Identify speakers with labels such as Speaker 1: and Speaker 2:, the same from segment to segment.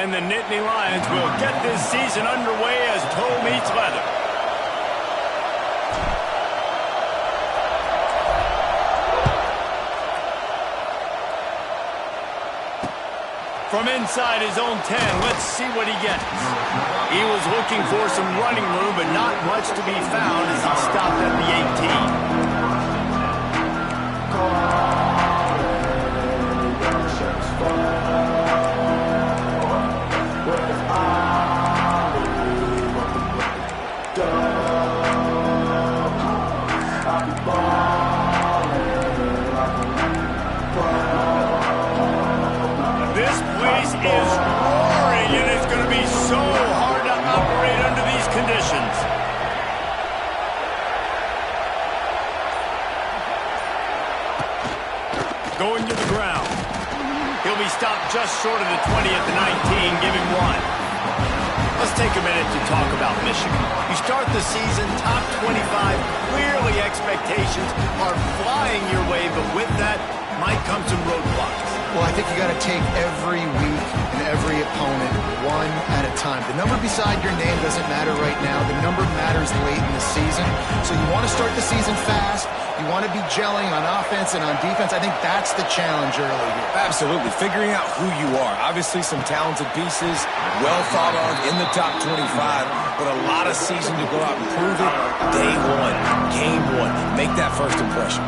Speaker 1: And the Nittany Lions will get this season underway as toe meets leather. From inside his own 10, let's see what he gets. He was looking for some running room, but not much to be found as he stopped at the 18. Is roaring, and it's going to be so hard to operate under these conditions. Going to the ground. He'll be stopped just short of the 20 at the 19, giving one. Let's take a minute to talk about Michigan. You start the season top 25. Clearly expectations are flying your way, but with that might come some roadblocks.
Speaker 2: Well, I think you got to take every week and every opponent one at a time. The number beside your name doesn't matter right now. The number matters late in the season. So you want to start the season fast. You want to be gelling on offense and on defense. I think that's the challenge early here.
Speaker 3: Absolutely. Figuring out who you are. Obviously some talented pieces, well thought of in the top 25, but a lot of season to go out and prove it. Day one, game one. Make that first impression.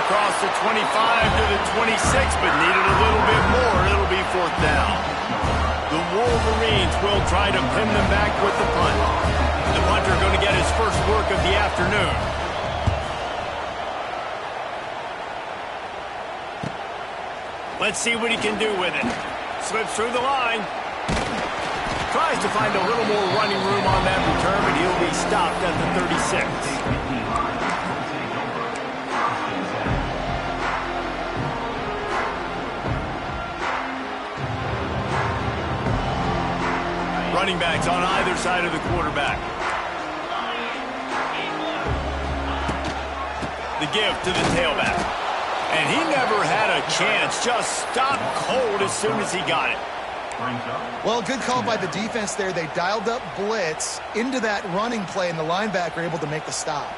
Speaker 1: Across the 25 to the 26, but needed a little bit more. It'll be fourth down. The Wolverines will try to pin them back with the punt. The punter going to get his first work of the afternoon. Let's see what he can do with it. Slips through the line. Tries to find a little more running room on that return, but he'll be stopped at the 36. Running backs on either side of the quarterback. The give to the tailback. And he never had a chance. Just stopped cold as soon as he got it.
Speaker 2: Well, good call by the defense there. They dialed up blitz into that running play, and the linebacker able to make the stop.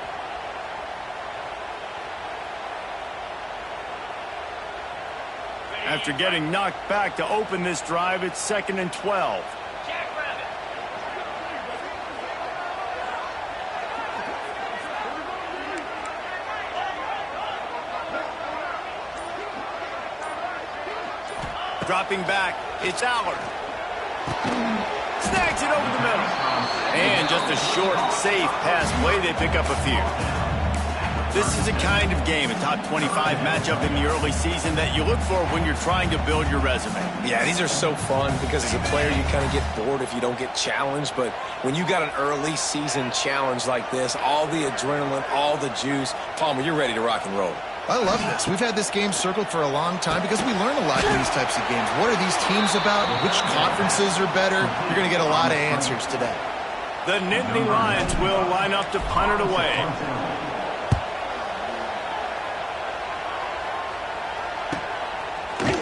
Speaker 1: After getting knocked back to open this drive, it's 2nd and 12. Dropping back, it's Allard. Snags it over the middle. And just a short, safe pass play. They pick up a few. This is a kind of game, a top 25 matchup in the early season that you look for when you're trying to build your resume.
Speaker 3: Yeah, these are so fun because as a player you kind of get bored if you don't get challenged, but when you got an early season challenge like this, all the adrenaline, all the juice, Palmer, you're ready to rock and roll.
Speaker 2: I love this. We've had this game circled for a long time because we learn a lot in these types of games. What are these teams about? Which conferences are better? You're going to get a lot of answers today.
Speaker 1: The Nittany Lions will line up to punt it away.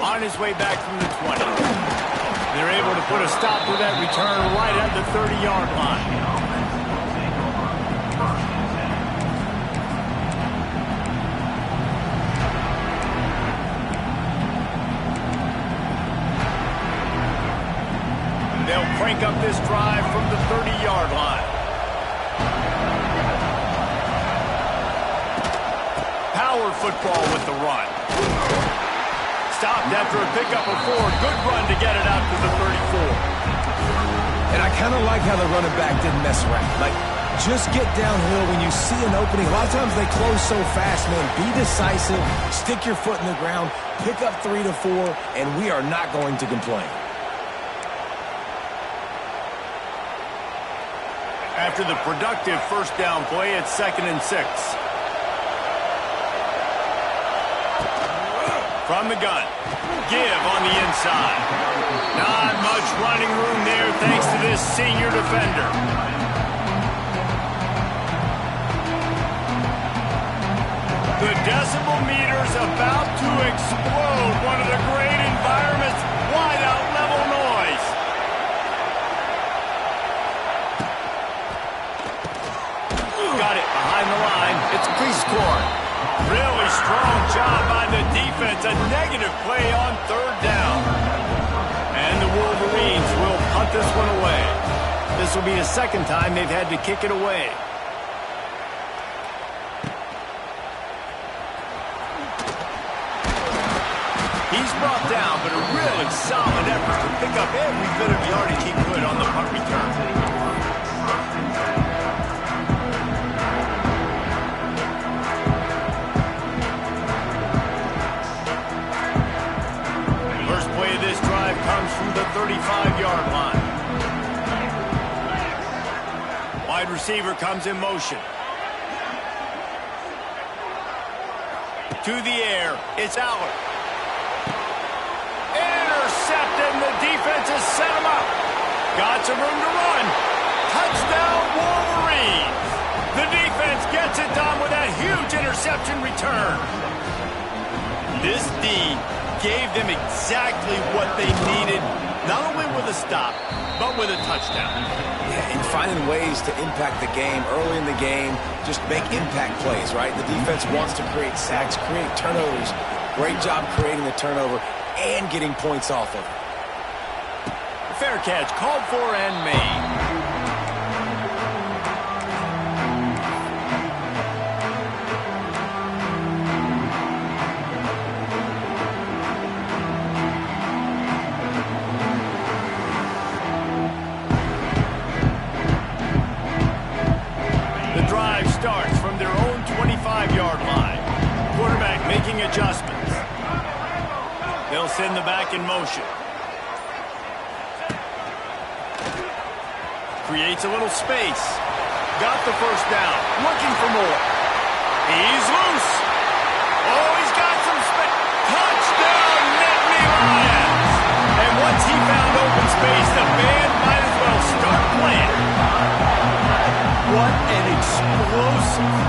Speaker 1: On his way back from the 20. They're able to put a stop to that return right at the 30-yard line. They'll crank up this drive from the 30-yard line. Power football with the run. Stopped after a pickup of 4. Good run to get it out to the 34.
Speaker 3: And I kind of like how the running back didn't mess around. Like, just get downhill when you see an opening. A lot of times they close so fast, man. Be decisive, stick your foot in the ground, pick up 3 to 4, and we are not going to complain.
Speaker 1: After the productive first down play, it's 2nd and 6. From the gun, give on the inside. Not much running room there thanks to this senior defender. The decibel meter's about to explode. One of the great environments, wide-out level noise. Got it behind the line. It's a free score. Really strong job by the defense. A negative play on 3rd down. And the Wolverines will punt this one away. This will be the 2nd time they've had to kick it away. He's brought down, but a really solid effort to pick up every bit of yardage he could on the punt return. First play of this drive comes from the 35-yard line. Wide receiver comes in motion. To the air, it's Aller. Intercepted, and the defense has set him up. Got some room to run. Touchdown, Wolverines. The defense gets it done with that huge interception return. This D gave them exactly what they needed, not only with a stop, but with a touchdown.
Speaker 3: Yeah, and finding ways to impact the game early in the game, just make impact plays, right? The defense wants to create sacks, create turnovers. Great job creating the turnover and getting points off of it.
Speaker 1: Fair catch called for and made. The drive starts from their own 25-yard line. Quarterback making adjustments. They'll send the back in motion. Creates a little space. Got the first down. Looking for more. He's loose. Oh, he's got some space. Touchdown, Nittany Lions. And once he found open space, the band might as well start playing. What an explosive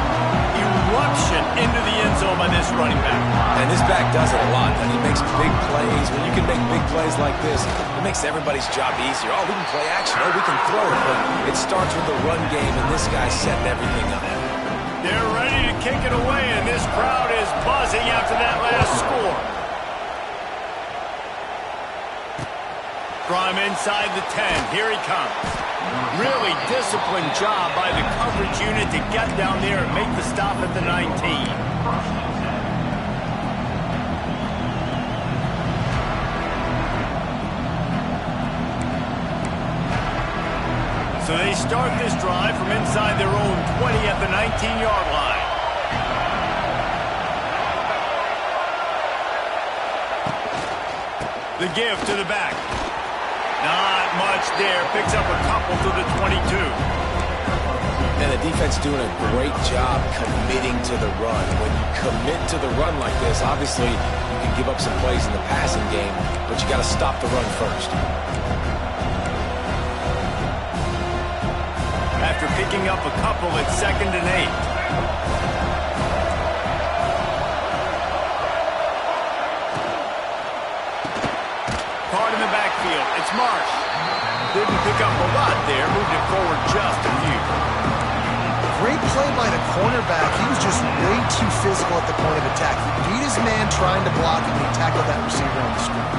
Speaker 1: eruption into the end zone by this running back.
Speaker 3: And this back does it a lot. And he makes big plays. When you can make big plays like this, it makes everybody's job easier. Oh, we can play action. Oh, we can throw it. But it starts with the run game, and this guy's setting everything up.
Speaker 1: They're ready to kick it away, and this crowd is buzzing after that last score. From inside the 10, here he comes. Really disciplined job by the coverage unit to get down there and make the stop at the 19. So they start this drive from inside their own 20 at the 19-yard line. The give to the back. Not much there. Picks up a couple to the 22.
Speaker 3: And the defense doing a great job committing to the run. When you commit to the run like this, obviously you can give up some plays in the passing game, but you got to stop the run first.
Speaker 1: After picking up a couple, it's 2nd and 8. Caught in the backfield. It's Marsh. Didn't pick up a lot there. Moved it forward just a few.
Speaker 2: Great play by the cornerback. He was just way too physical at the point of attack. He beat his man trying to block him, and he tackled that receiver on the screen.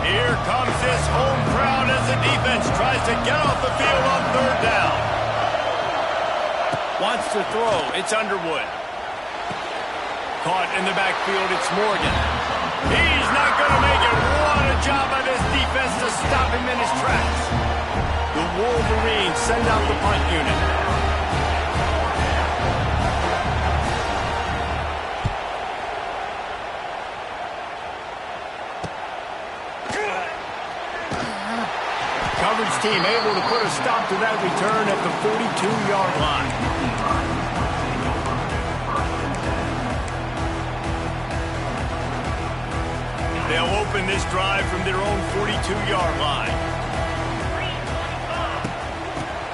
Speaker 1: Here comes this home crowd as the defense tries to get off the field on 3rd down. Wants to throw. It's Underwood. Caught in the backfield. It's Morgan. He's not going to make it. What a job by this defense to stop him in his tracks. The Wolverines send out the punt unit. Coverage team able to put a stop to that return at the 42-yard line. They'll open this drive from their own 42-yard line.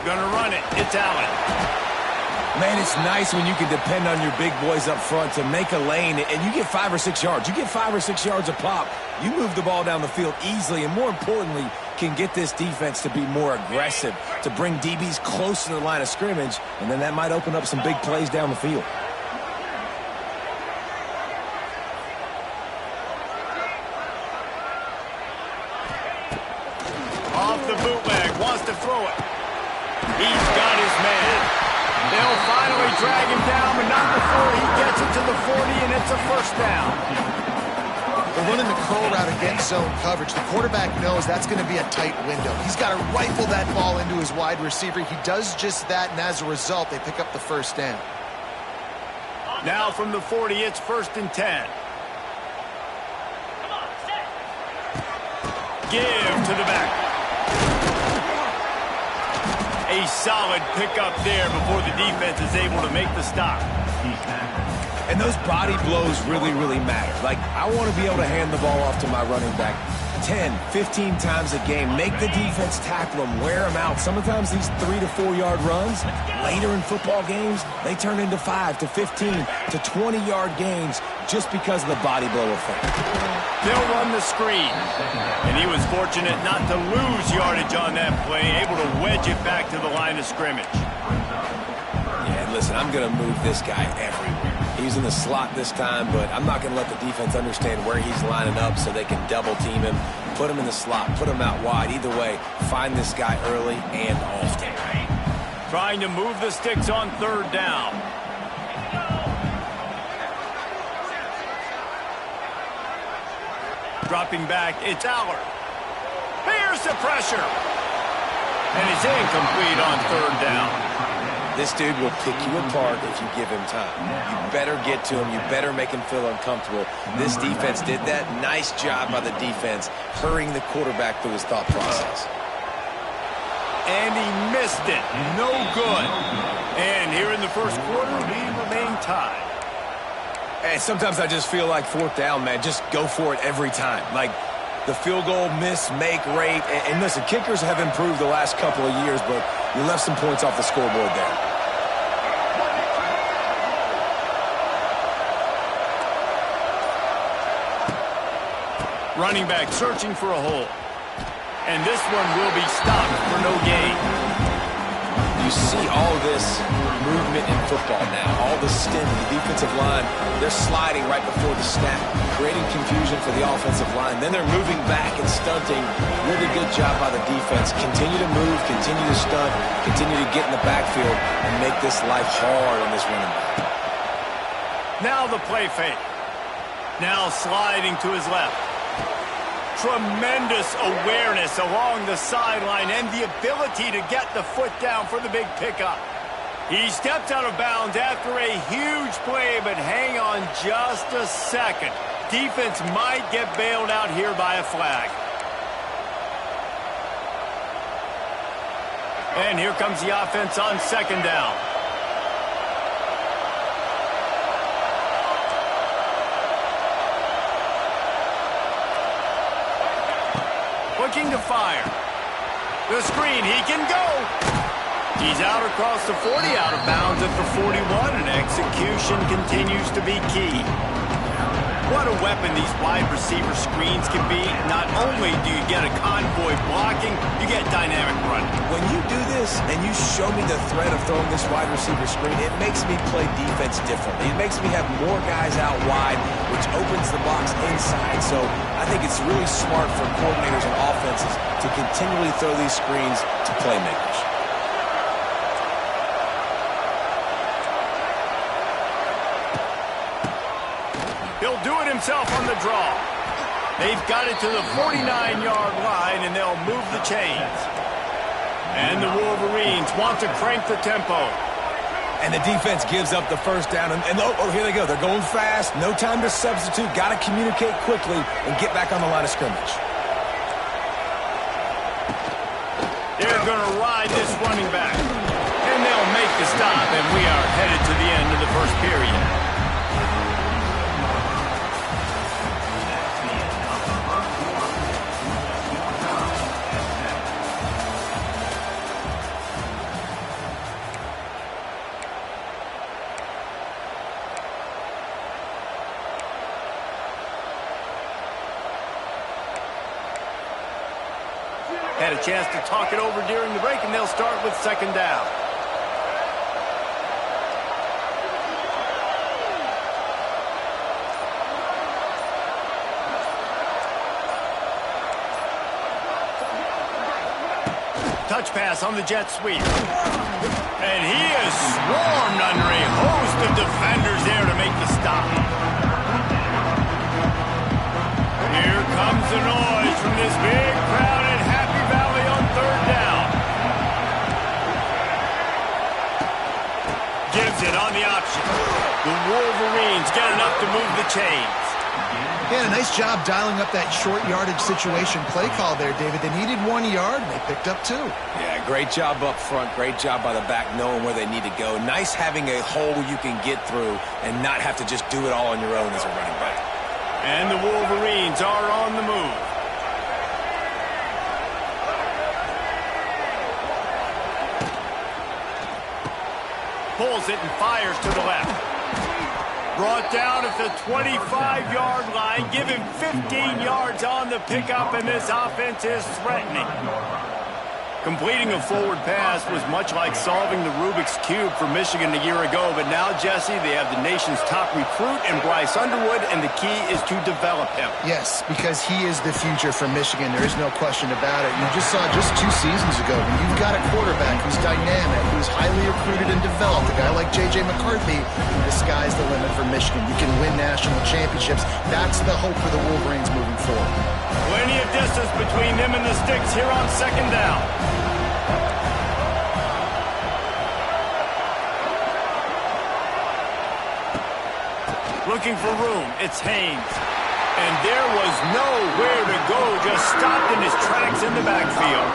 Speaker 1: Gonna run it. It's Allen.
Speaker 3: Man, it's nice when you can depend on your big boys up front to make a lane, and you get 5 or 6 yards. You get 5 or 6 yards a pop. You move the ball down the field easily, and more importantly, can get this defense to be more aggressive, to bring DBs close to the line of scrimmage, and then that might open up some big plays down the field.
Speaker 1: Off the bootleg, wants to throw it. He's got his man. They'll finally drag him down, but not before he gets it to the 40, and it's a first down.
Speaker 2: They're running the curl route against zone coverage. The quarterback knows that's going to be a tight window. He's got to rifle that ball into his wide receiver. He does just that, and as a result, they pick up the first down.
Speaker 1: Now from the 40, it's 1st and 10. Give to the back. A solid pickup there before the defense is able to make the stop.
Speaker 3: And those body blows really, really matter. Like, I want to be able to hand the ball off to my running back 10, 15 times a game. Make the defense tackle them, wear them out. Sometimes these 3 to 4 yard runs, later in football games, they turn into 5 to 15 to 20-yard gains just because of the body blow effect.
Speaker 1: They'll run the screen. And he was fortunate not to lose yardage on that play, able to wedge it back to the line of scrimmage.
Speaker 3: Yeah, listen, I'm going to move this guy everywhere. He's in the slot this time, but I'm not going to let the defense understand where he's lining up so they can double team him, put him in the slot, put him out wide. Either way, find this guy early and often.
Speaker 1: Trying to move the sticks on 3rd down. Dropping back, it's Aller. Here's the pressure. And he's incomplete on 3rd down.
Speaker 3: This dude will pick you apart if you give him time. You better get to him. You better make him feel uncomfortable. This defense did that. Nice job by the defense, hurrying the quarterback through his thought process.
Speaker 1: And he missed it. No good. And here in the first quarter, we remain tied.
Speaker 3: Hey, sometimes I just feel like 4th down, man. Just go for it every time. Like the field goal miss, make rate. And listen, kickers have improved the last couple of years, but you left some points off the scoreboard there.
Speaker 1: Running back searching for a hole. And this one will be stopped for no gain.
Speaker 3: You see all this movement in football now. All the stint, the defensive line, they're sliding right before the snap, creating confusion for the offensive line. Then they're moving back and stunting. Really good job by the defense. Continue to move, continue to stunt, continue to get in the backfield and make this life hard on this running back.
Speaker 1: Now the play fake. Now sliding to his left. Tremendous awareness along the sideline and the ability to get the foot down for the big pickup. He stepped out of bounds after a huge play, but hang on just a second. Defense might get bailed out here by a flag. And here comes the offense on 2nd down. Looking to fire. The screen, he can go. He's out across the 40, out of bounds at the 41, and execution continues to be key. What a weapon these wide receiver screens can be. Not only do you get a convoy blocking, you get dynamic running.
Speaker 3: When you do this and you show me the threat of throwing this wide receiver screen, it makes me play defense differently. It makes me have more guys out wide, which opens the box inside. So I think it's really smart for coordinators and offenses to continually throw these screens to playmakers.
Speaker 1: He'll do it himself on the draw. They've got it to the 49-yard line, and they'll move the chains. And the Wolverines want to crank the tempo.
Speaker 3: And the defense gives up the first down. And oh, here they go. They're going fast. No time to substitute. Got to communicate quickly and get back on the line of scrimmage.
Speaker 1: They're going to ride this running back. And they'll make the stop, and we are headed to the end of the first period. Had a chance to talk it over during the break, and they'll start with second down. Touch pass on the jet sweep. And he is swarmed under a host of defenders there to make the stop. Here comes the noise from this big crowd at Happy Valley on third down. Gives it on the option. The Wolverines get enough to move the chains.
Speaker 2: Yeah, nice job dialing up that short yardage situation play call there, David. They needed 1 yard, and they picked up 2.
Speaker 3: Yeah, great job up front. Great job by the back knowing where they need to go. Nice having a hole you can get through and not have to just do it all on your own as a running back.
Speaker 1: And the Wolverines are on the move. Pulls it and fires to the left. Brought down at the 25-yard line. Give him 15 yards on the pickup, and this offense is threatening. Completing a forward pass was much like solving the Rubik's Cube for Michigan a year ago, but now, Jesse, they have the nation's top recruit in Bryce Underwood, and the key is to develop him.
Speaker 2: Yes, because he is the future for Michigan. There is no question about it. You just saw just 2 seasons ago when you've got a quarterback who's dynamic, who's highly recruited and developed, a guy like J.J. McCarthy, the sky's the limit for Michigan. You can win national championships. That's the hope for the Wolverines moving forward.
Speaker 1: Plenty of distance between them and the sticks here on second down. Looking for room, it's Haynes. And there was nowhere to go, just stopped in his tracks in the backfield.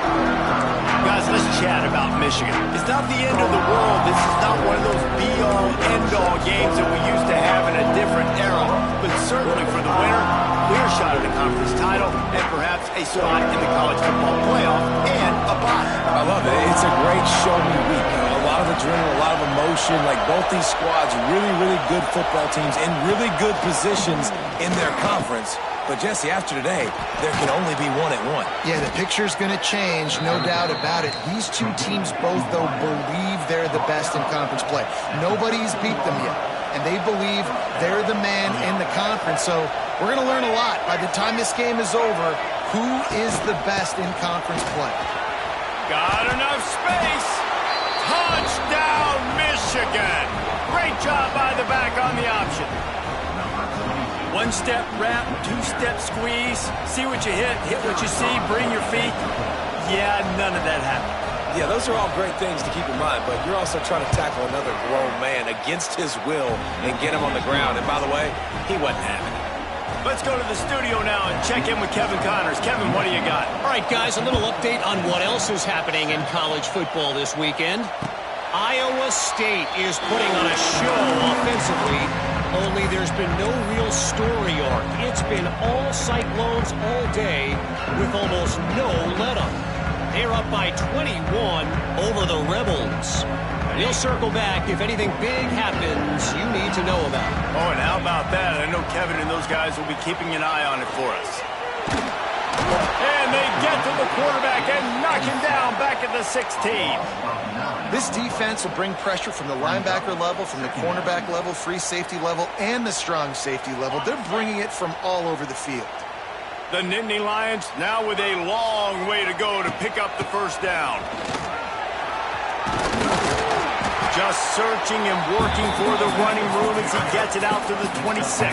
Speaker 1: Guys, let's chat about Michigan. It's not the end of the world. This is not one of those be-all, end-all games that we used to have in a different era. But certainly for the winner, clear shot at a conference title and perhaps a spot in the college football playoff and a bye.
Speaker 3: I love it. It's a great show-me week. A lot of adrenaline, a lot of emotion. Like both these squads, really, really good football teams in really good positions in their conference. But, Jesse, after today, there can only be one at one.
Speaker 2: Yeah, the picture's going to change, no doubt about it. These two teams both, though, believe they're the best in conference play. Nobody's beat them yet, and they believe they're the man in the conference. So we're going to learn a lot. By the time this game is over, who is the best in conference play?
Speaker 1: Got enough space. Touchdown, Michigan. Great job by the back on the option. One-step wrap, two-step squeeze. See what you hit what you see, bring your feet. Yeah, none of that happened.
Speaker 3: Yeah, those are all great things to keep in mind, but you're also trying to tackle another grown man against his will and get him on the ground. And by the way, he wasn't having it.
Speaker 1: Let's go to the studio now and check in with Kevin Connors. Kevin, what do you got?
Speaker 4: All right, guys, a little update on what else is happening in college football this weekend. Iowa State is putting on a show offensively, only there's been no real story arc. It's been all Cyclones all day with almost no let-up. They're up by 21 over the Rebels. We'll circle back if anything big happens you need to know about.
Speaker 1: Oh, and how about that? I know Kevin and those guys will be keeping an eye on it for us. And they get to the quarterback and knock him down back at the 16.
Speaker 2: This defense will bring pressure from the linebacker level, from the cornerback level, free safety level, and the strong safety level. They're bringing it from all over the field.
Speaker 1: The Nittany Lions now with a long way to go to pick up the first down. Just searching and working for the running room as he gets it out to the 26.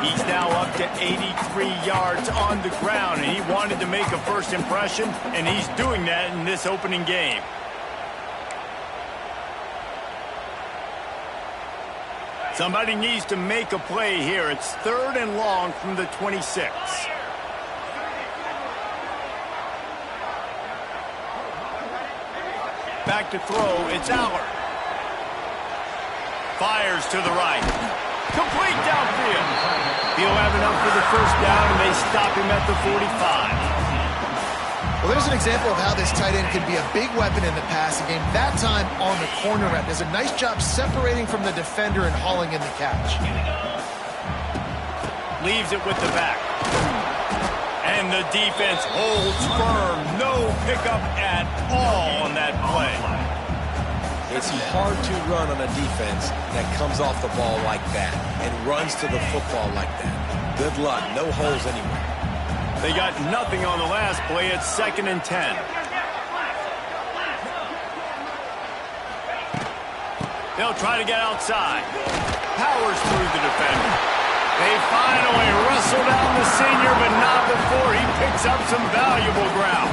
Speaker 1: He's now up to 83 yards on the ground, and he wanted to make a first impression, and he's doing that in this opening game. Somebody needs to make a play here. It's 3rd and long from the 26. Back to throw, it's Allard. Fires to the right. Complete downfield. He'll have enough for the first down, and they stop him at the 45.
Speaker 2: Well, there's an example of how this tight end can be a big weapon in the passing game. That time on the corner route. Does a nice job separating from the defender and hauling in the catch.
Speaker 1: Leaves it with the back. And the defense holds firm. No pickup at all on that play.
Speaker 3: It's hard to run on a defense that comes off the ball like that and runs to the football like that. Good luck. No holes anywhere.
Speaker 1: They got nothing on the last play. It's 2nd and 10. They'll try to get outside. Powers through the defender. They finally wrestle down the senior, but not before he picks up some valuable ground.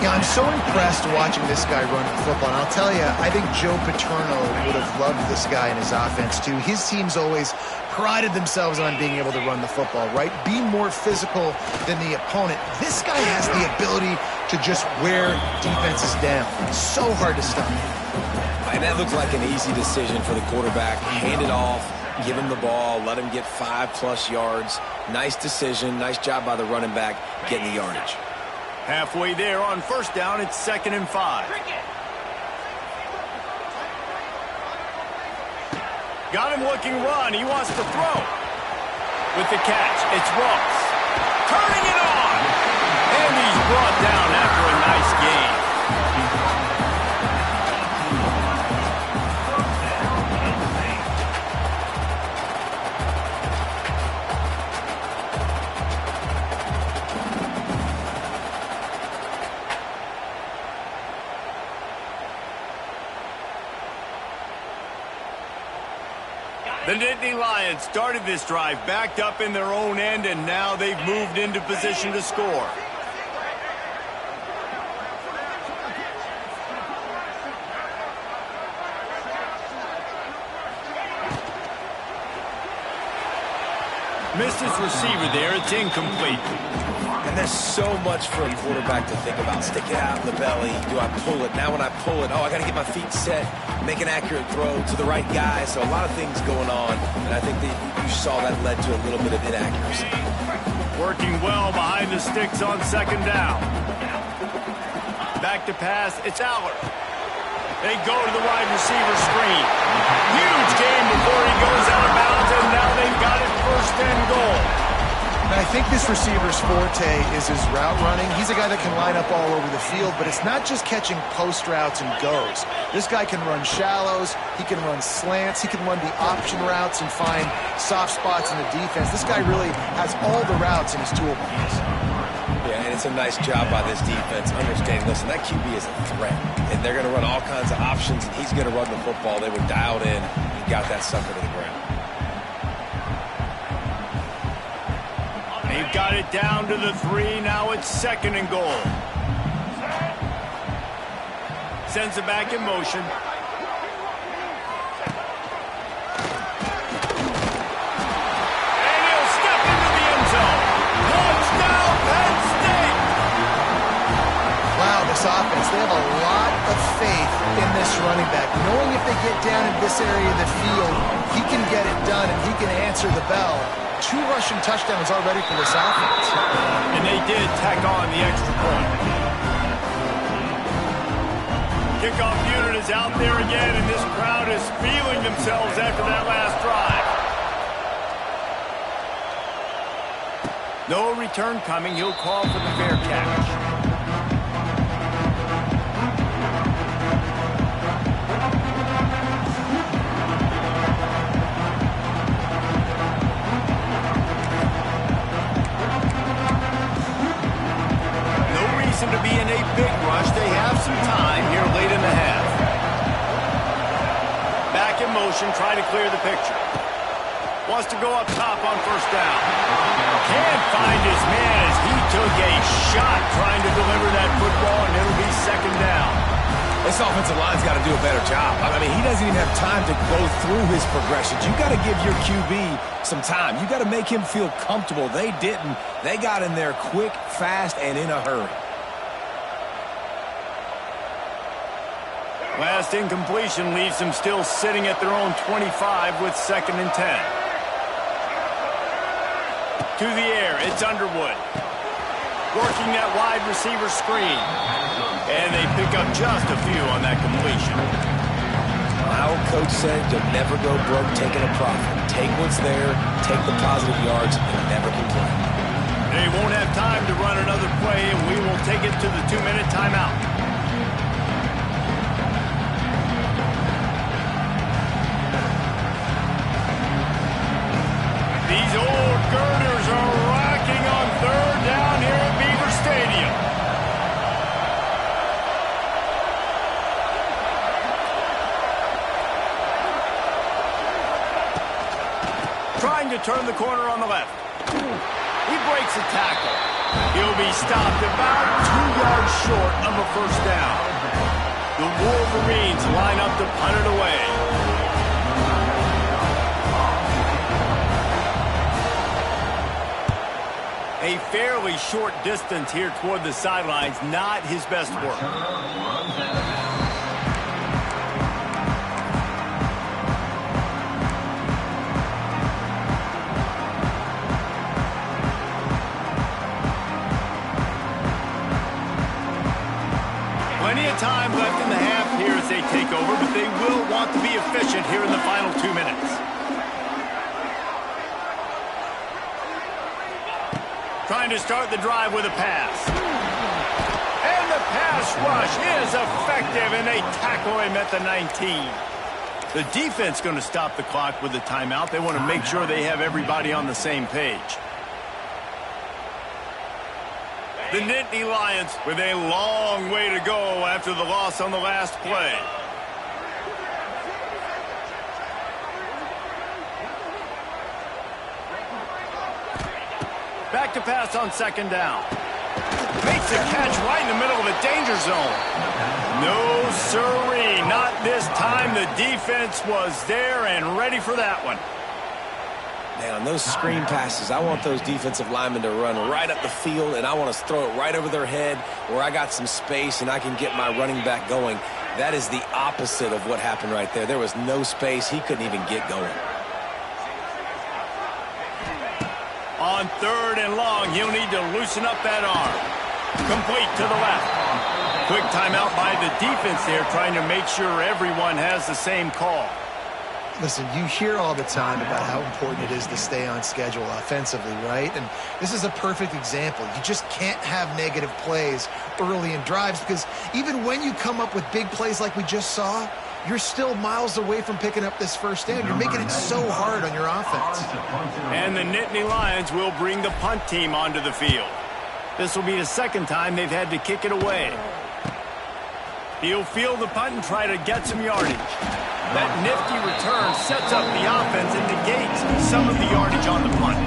Speaker 2: Yeah, I'm so impressed watching this guy run the football. And I'll tell you, I think Joe Paterno would have loved this guy in his offense, too. His teams always prided themselves on being able to run the football, right? Be more physical than the opponent. This guy has the ability to just wear defenses down. So hard to stop.
Speaker 3: And that looked like an easy decision for the quarterback. Hand it off, give him the ball, let him get 5+ yards. Nice decision. Nice job by the running back getting the yardage.
Speaker 1: Halfway there on first down, it's 2nd and 5. Got him looking run. He wants to throw. With the catch, it's Ross. Turning it on. And he's brought down after a nice gain. The Nittany Lions started this drive backed up in their own end, and now they've moved into position to score. Missed his receiver there. It's incomplete.
Speaker 3: And there's so much for a quarterback to think about. Stick it out in the belly. Do I pull it? Now when I pull it, I got to get my feet set, make an accurate throw to the right guy. So a lot of things going on, and I think that you saw that led to a little bit of inaccuracy.
Speaker 1: Working well behind the sticks on 2nd down. Back to pass, it's Allard. They go to the wide receiver screen. Huge game before he goes out of bounds, and now they've got it 1st and goal.
Speaker 2: And I think this receiver's forte is his route running. He's a guy that can line up all over the field, but it's not just catching post routes and goes. This guy can run shallows, he can run slants, he can run the option routes and find soft spots in the defense. This guy really has all the routes in his toolbox.
Speaker 3: Yeah, and it's a nice job by this defense understanding, listen, that QB is a threat, and they're going to run all kinds of options, and he's going to run the football. They were dialed in and got that sucker to the ground.
Speaker 1: They've got it down to the 3. Now it's 2nd and goal. Sends it back in motion. And he'll step into the end zone. Touchdown, Penn State!
Speaker 2: Wow, this offense, they have a lot of faith in this running back. Knowing if they get down in this area of the field, he can get it done and he can answer the bell. 2 rushing touchdowns already for this offense.
Speaker 1: And they did tack on the extra point. Kickoff unit is out there again, and this crowd is feeling themselves after that last drive. No return coming. He'll call for the fair catch. To be in a big rush. They have some time here late in the half. Back in motion, try to clear the picture. Wants to go up top on first down. Can't find his man as he took a shot trying to deliver that football, and it'll be second down.
Speaker 3: This offensive line's got to do a better job. I mean, he doesn't even have time to go through his progressions. You got to give your QB some time. You got to make him feel comfortable. They didn't. They got in there quick, fast, and in a hurry.
Speaker 1: Last incompletion leaves them still sitting at their own 25 with 2nd and 10. To the air, it's Underwood. Working that wide receiver screen. And they pick up just a few on that completion.
Speaker 3: My old coach said you'll never go broke taking a profit. Take what's there, take the positive yards, and never complain.
Speaker 1: They won't have time to run another play, and we will take it to the 2-minute timeout. These old girders are rocking on 3rd down here at Beaver Stadium. Trying to turn the corner on the left. He breaks a tackle. He'll be stopped about 2 yards short of a first down. The Wolverines line up to punt it away. A fairly short distance here toward the sidelines, not his best work. Plenty of time left in the half here as they take over, but they will want to be efficient here in the final 2 minutes. Trying to start the drive with a pass. And the pass rush is effective, and they tackle him at the 19. The defense going to stop the clock with a timeout. They want to make sure they have everybody on the same page. The Nittany Lions with a long way to go after the loss on the last play. Back to pass on 2nd down. Makes a catch right in the middle of the danger zone. No siree, not this time. The defense was there and ready for that one.
Speaker 3: Man, on those screen passes, I want those defensive linemen to run right up the field, and I want to throw it right over their head where I got some space and I can get my running back going. That is the opposite of what happened right there. There was no space. He couldn't even get going.
Speaker 1: On 3rd and long, he'll need to loosen up that arm. Complete to the left. Quick timeout by the defense there, trying to make sure everyone has the same call.
Speaker 2: Listen, you hear all the time about how important it is to stay on schedule offensively, right? And this is a perfect example. You just can't have negative plays early in drives because even when you come up with big plays like we just saw, you're still miles away from picking up this first down. You're making it so hard on your offense.
Speaker 1: And the Nittany Lions will bring the punt team onto the field. This will be the 2nd time they've had to kick it away. He'll field the punt and try to get some yardage. That nifty return sets up the offense and negates some of the yardage on the punt.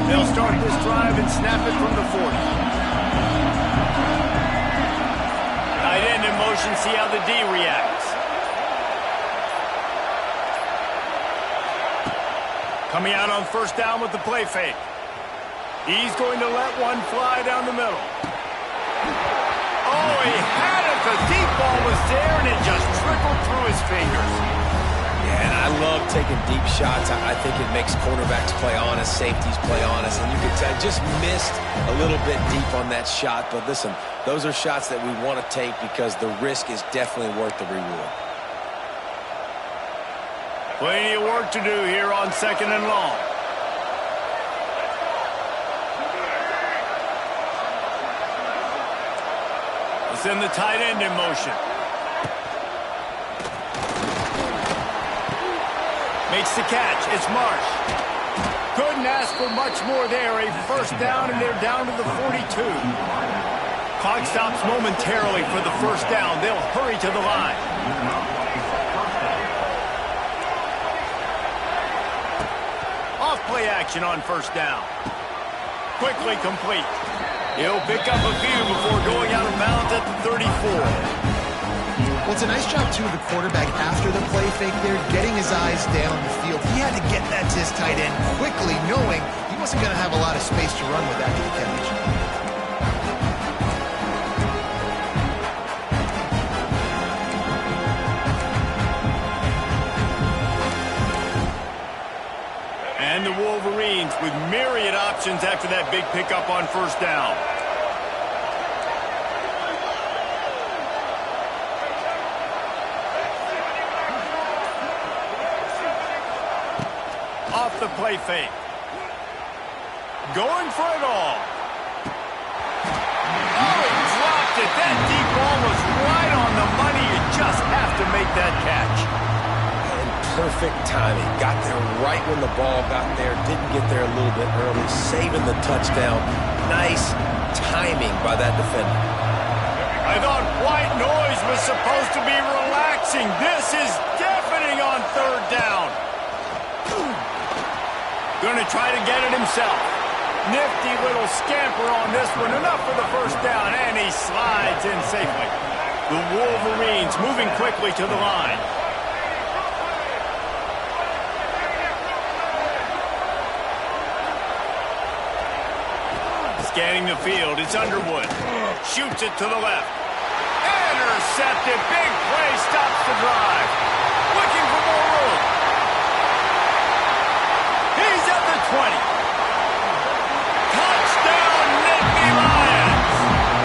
Speaker 1: They'll start this drive and snap it from the 40. Tight end in motion, see how the D reacts. Coming out on first down with the play fake. He's going to let one fly down the middle. Oh, he had it. The deep ball was there, and it just trickled through his fingers.
Speaker 3: Yeah, and I love taking deep shots. I think it makes quarterbacks play honest, safeties play honest, and you could tell just missed a little bit deep on that shot. But listen, those are shots that we want to take because the risk is definitely worth the reward.
Speaker 1: Plenty of work to do here on 2nd and long. Send the tight end in motion. Makes the catch. It's Marsh. Couldn't ask for much more there. A first down, and they're down to the 42. Clock stops momentarily for the first down. They'll hurry to the line. Off play action on first down. Quickly complete. He'll pick up a few before going out of bounds at the 34.
Speaker 2: Well, it's a nice job, too, of the quarterback after the play fake there, getting his eyes down the field. He had to get that to his tight end quickly, knowing he wasn't going to have a lot of space to run with after the catch.
Speaker 1: And the Wolverines with myriad options after that big pickup on first down. Off the play fake. Going for it all. Oh, dropped it. That deep ball was right on the money. You just have to make that catch.
Speaker 3: And perfect timing. Got there right when the ball got there. Didn't get there a little bit early. Saving the touchdown. Nice timing by that defender.
Speaker 1: I thought white noise was supposed to be relaxing. This is deafening on third down. Going to try to get it himself. Nifty little scamper on this one. Enough for the first down, and he slides in safely. The Wolverines moving quickly to the line. Scanning the field, it's Underwood. Shoots it to the left. Intercepted. Big play stops the drive. Looking for more room. He's at the 20. Touchdown, Nittany Lions.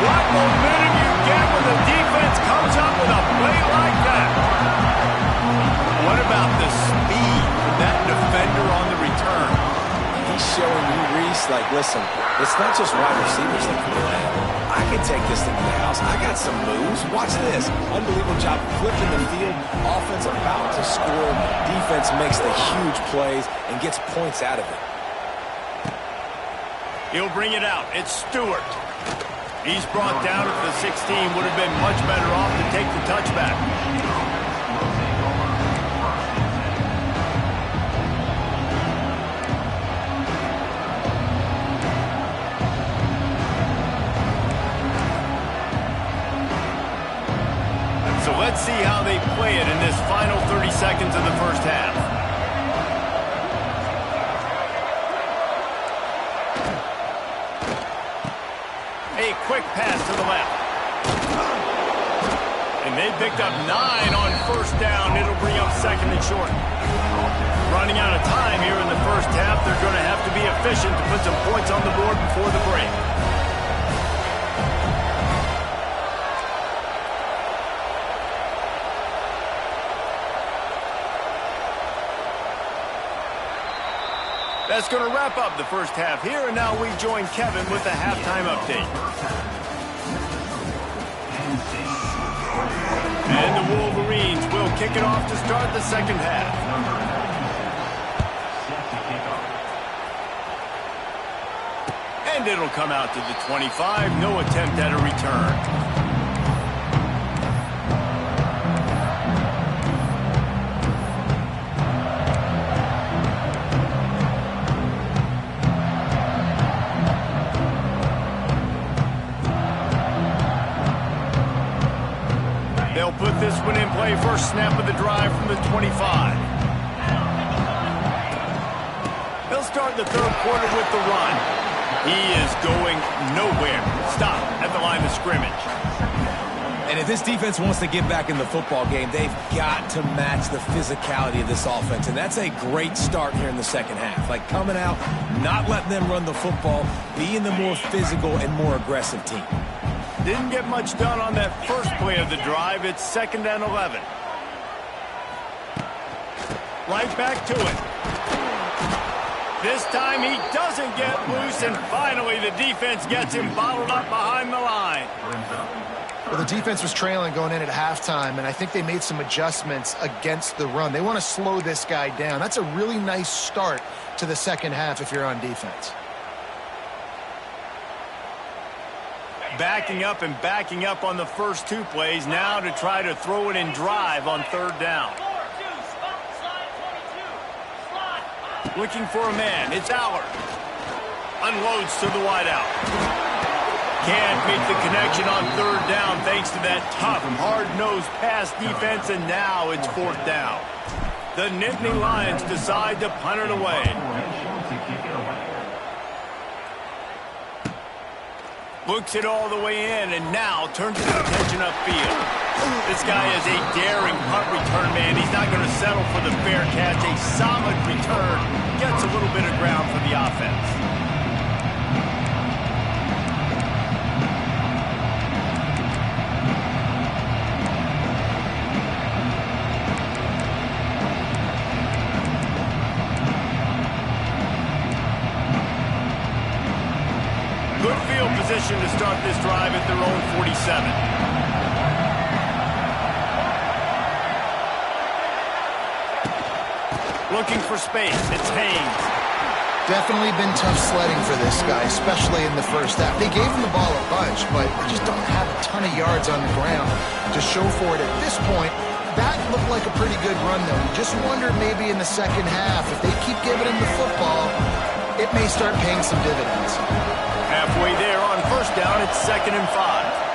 Speaker 1: What momentum you get when the defense comes up with a play like that. What about the speed of that defender on the return?
Speaker 3: He's showing you, Reese, like, listen, it's not just wide receivers that can do that. I can take this thing to the house. I got some moves. Watch this. Unbelievable job flipping the field. Offense about to score. Defense makes the huge plays and gets points out of it.
Speaker 1: He'll bring it out. It's Stewart. He's brought down at the 16. Would have been much better off to take the touchback. So let's see how they play it in this final 30 seconds of the first half. A quick pass to the left. And they picked up 9 on first down. It'll bring up second and short. Running out of time here in the first half. They're going to have to be efficient to put some points on the board before the break. That's going to wrap up the first half here, and now we join Kevin with the halftime update. And the Wolverines will kick it off to start the second half. And it'll come out to the 25. No attempt at a return. They'll put this one in play. First snap of the drive from the 25. They'll start the third quarter with the run. He is going nowhere. Stop at the line of scrimmage.
Speaker 3: And if this defense wants to get back in the football game, they've got to match the physicality of this offense. And that's a great start here in the second half. Like coming out, not letting them run the football, being the more physical and more aggressive team.
Speaker 1: Didn't get much done on that first play of the drive. It's 2nd and 11. Right back to it. This time he doesn't get loose, and finally the defense gets him bottled up behind the line.
Speaker 2: Well, the defense was trailing going in at halftime, and I think they made some adjustments against the run. They want to slow this guy down. That's a really nice start to the second half if you're on defense.
Speaker 1: Backing up and backing up on the first two plays, now to try to throw it and drive on third down. Looking for a man. It's Allard. Unloads to the wideout. Can't make the connection on third down thanks to that tough, hard-nosed pass defense, and now it's fourth down. The Nittany Lions decide to punt it away. Looks it all the way in, and now turns his attention upfield. This guy is a daring punt return man. He's not going to settle for the fair catch. A solid return. Gets a little bit of ground for the offense. Good field position to start this drive at their own 47. Looking for space. It's Haynes.
Speaker 2: Definitely been tough sledding for this guy, especially in the first half. They gave him the ball a bunch, but they just don't have a ton of yards on the ground to show for it at this point. That looked like a pretty good run, though. You just wonder maybe in the second half, if they keep giving him the football, it may start paying some dividends.
Speaker 1: Halfway there on first down, it's 2nd and 5.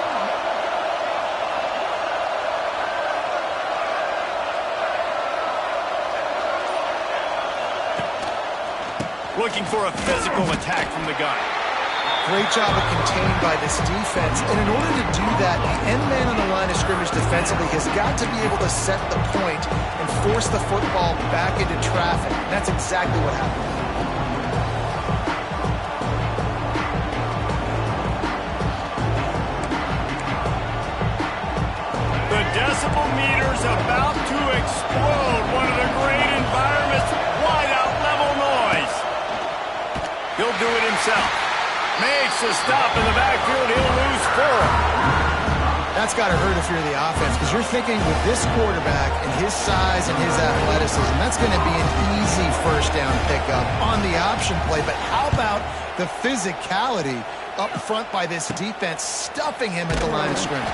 Speaker 1: Looking for a physical attack from the gun.
Speaker 2: Great job of contained by this defense. And in order to do that, the end man on the line of scrimmage defensively has got to be able to set the point and force the football back into traffic. And that's exactly what happened.
Speaker 1: The decibel meter's about to explode. One of the great environments. Wide out level noise. He'll do it himself. Makes a stop in the backfield. He'll lose 4.
Speaker 2: That's got to hurt if you're the offense, because you're thinking with this quarterback and his size and his athleticism, that's going to be an easy first down pickup on the option play. But how about the physicality up front by this defense, stuffing him at the line of scrimmage?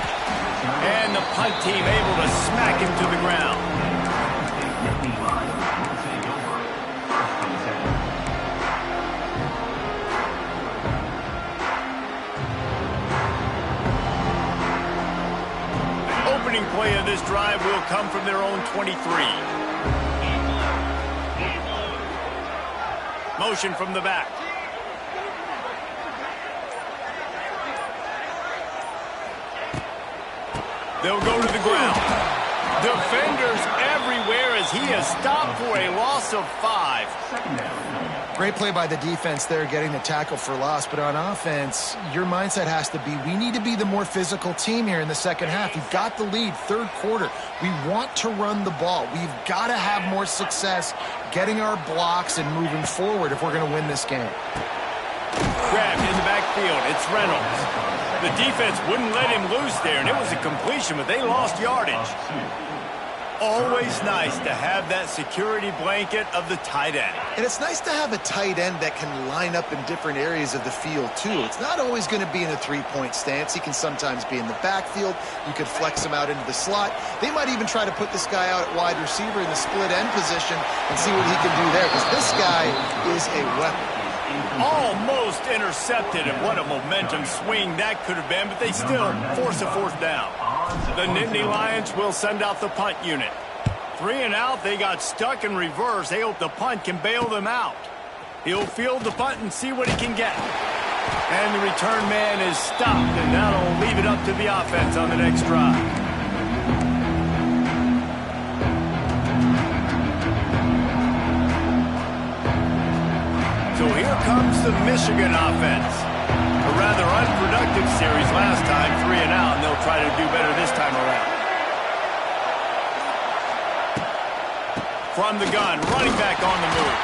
Speaker 1: And the punt team able to smack him to the ground. Opening play of this drive will come from their own 23. Motion from the back. They'll go to the ground. Defenders everywhere as he has stopped for a loss of 5.
Speaker 2: Great play by the defense there, getting the tackle for loss. But on offense, your mindset has to be, we need to be the more physical team here in the second half. We've got the lead, third quarter. We want to run the ball. We've got to have more success getting our blocks and moving forward if we're going to win this game.
Speaker 1: Grabbed in the backfield. It's Reynolds. The defense wouldn't let him loose there, and it was a completion, but they lost yardage. Always nice to have that security blanket of the tight end.
Speaker 2: And it's nice to have a tight end that can line up in different areas of the field, too. It's not always going to be in a three-point stance. He can sometimes be in the backfield. You could flex him out into the slot. They might even try to put this guy out at wide receiver in the split end position and see what he can do there, because this guy is a weapon.
Speaker 1: Almost intercepted, and what a momentum swing that could have been, but they still force a fourth down. The Nittany Lions will send out the punt unit. 3 and out, they got stuck in reverse. They hope the punt can bail them out. He'll field the punt and see what he can get. And the return man is stopped, and that'll leave it up to the offense on the next drive. So here comes the Michigan offense. A rather unproductive series last time, 3 and out, and they'll try to do better this time around. From the gun, running back on the move.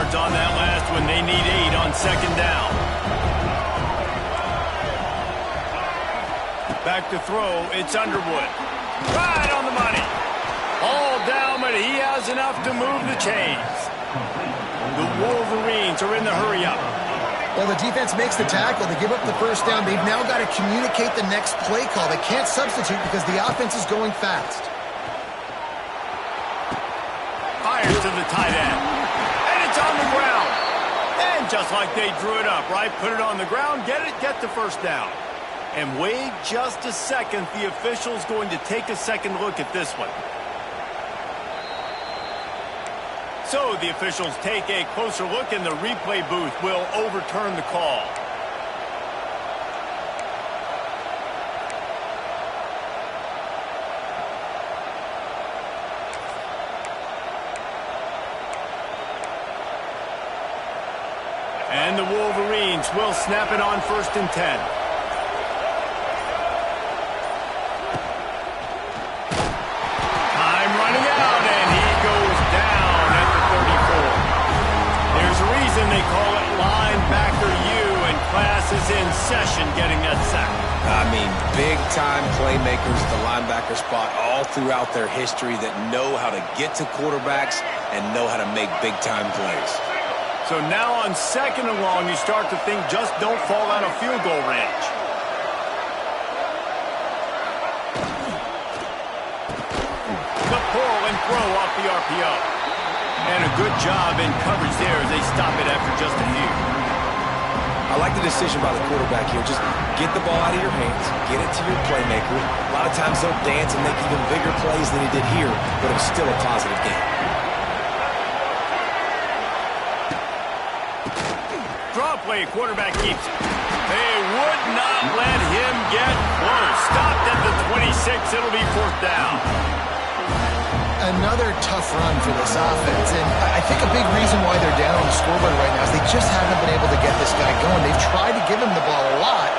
Speaker 1: yards on that last one. They need 8 on second down. Back to throw. It's Underwood. Right on the money. All down, but he has enough to move the chains. The Wolverines are in the hurry-up.
Speaker 2: Well, the defense makes the tackle. They give up the first down. They've now got to communicate the next play call. They can't substitute because the offense is going fast.
Speaker 1: Fires to the tight end. And it's on the ground. And just like they drew it up, right? Put it on the ground, get it, get the first down. And wait just a second. The official's going to take a second look at this one. So the officials take a closer look, and the replay booth will overturn the call. And the Wolverines will snap it on 1st and 10. Time running out, and he goes down at the 34. There's a reason they call it linebacker U, and class is in session getting that sack.
Speaker 3: I mean, big-time playmakers at the linebacker spot all throughout their history that know how to get to quarterbacks and know how to make big-time plays.
Speaker 1: So now on second and long, you start to think just don't fall out of field goal range. The pull and throw off the RPO. And a good job in coverage there as they stop it after just a few.
Speaker 3: I like the decision by the quarterback here. Just get the ball out of your hands, get it to your playmaker. A lot of times they'll dance and make even bigger plays than he did here, but it was still a positive game.
Speaker 1: Draw play, quarterback keeps it. They would not let him get close. Stopped at the 26. It'll be 4th down.
Speaker 2: Another tough run for this offense, and I think a big reason why they're down on the scoreboard right now is they just haven't been able to get this guy going. They've tried to give him the ball a lot.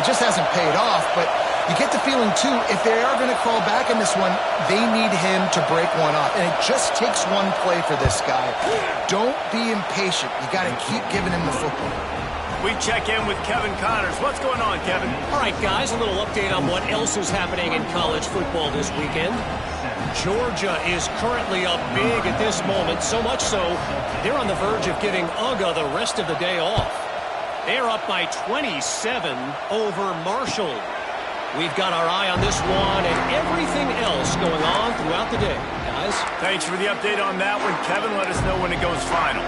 Speaker 2: It just hasn't paid off, but you get the feeling, too, if they are going to crawl back in this one, they need him to break one off, and it just takes one play for this guy. Don't be impatient. You got to keep giving him the football.
Speaker 1: We check in with Kevin Connors. What's going on, Kevin?
Speaker 4: All right, guys, a little update on what else is happening in college football this weekend. Georgia is currently up big at this moment, so much so they're on the verge of giving UGA the rest of the day off. They're up by 27 over Marshall. We've got our eye on this one and everything else going on throughout the day, guys.
Speaker 1: Thanks for the update on that one, Kevin. Let us know when it goes final.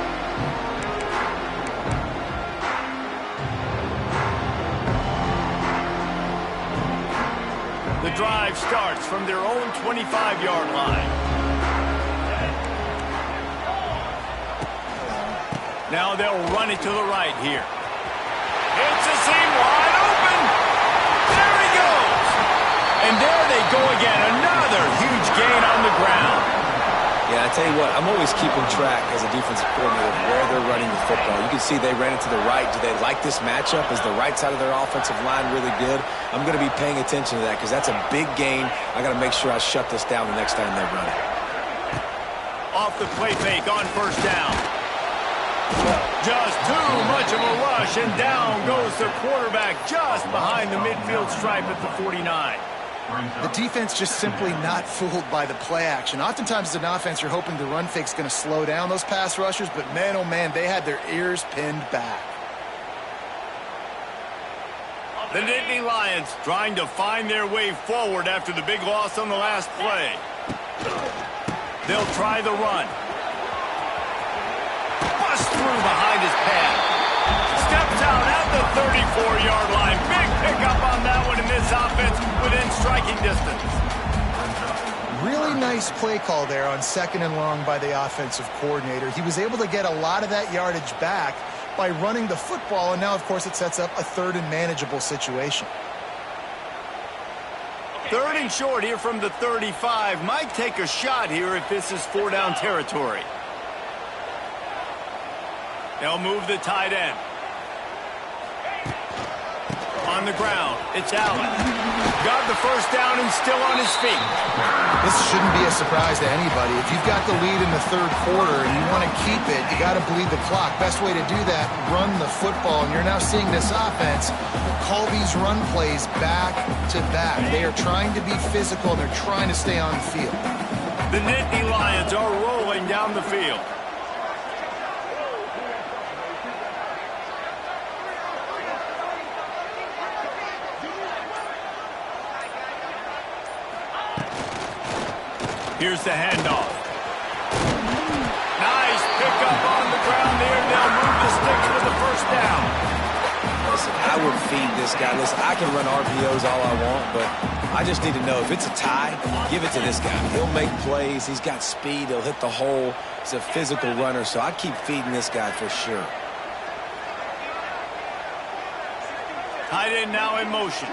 Speaker 1: The drive starts from their own 25-yard line. Now they'll run it to the right here. It's a seam wide open. There he goes. And there they go again. Another huge gain on the ground.
Speaker 3: Yeah, I tell you what, I'm always keeping track as a defensive coordinator of where they're running the football. You can see they ran it to the right. Do they like this matchup? Is the right side of their offensive line really good? I'm going to be paying attention to that because that's a big gain. I got to make sure I shut this down the next time they run it.
Speaker 1: Off the play fake on 1st down. Just too much of a rush, and down goes the quarterback just behind the midfield stripe at the 49.
Speaker 2: The defense just simply not fooled by the play action. Oftentimes as an offense, you're hoping the run fake's going to slow down those pass rushers, but man, oh man, they had their ears pinned back.
Speaker 1: The Nittany Lions trying to find their way forward after the big loss on the last play. They'll try the run. Bust through behind his pad. Steps out at the 34-yard line. Big pickup on that one in this offense within striking distance.
Speaker 2: Really nice play call there on 2nd and long by the offensive coordinator. He was able to get a lot of that yardage back by running the football, and now, of course, it sets up a 3rd and manageable situation.
Speaker 1: 3rd and short here from the 35. Might take a shot here if this is 4-down territory. They'll move the tight end. On the ground, it's Allen. Got the first down and still on his feet.
Speaker 2: This shouldn't be a surprise to anybody. If you've got the lead in the third quarter and you want to keep it, you got to bleed the clock. Best way to do that, run the football. And you're now seeing this offense call these run plays back to back. They are trying to be physical, and they're trying to stay on the field.
Speaker 1: The Nittany Lions are rolling down the field. Here's the handoff. Nice pickup on the ground there. They'll move the sticks for the first down.
Speaker 3: Listen, I would feed this guy. Listen, I can run RPOs all I want, but I just need to know if it's a tie, give it to this guy. He'll make plays. He's got speed. He'll hit the hole. He's a physical runner, so I keep feeding this guy for sure.
Speaker 1: Tight end now in motion.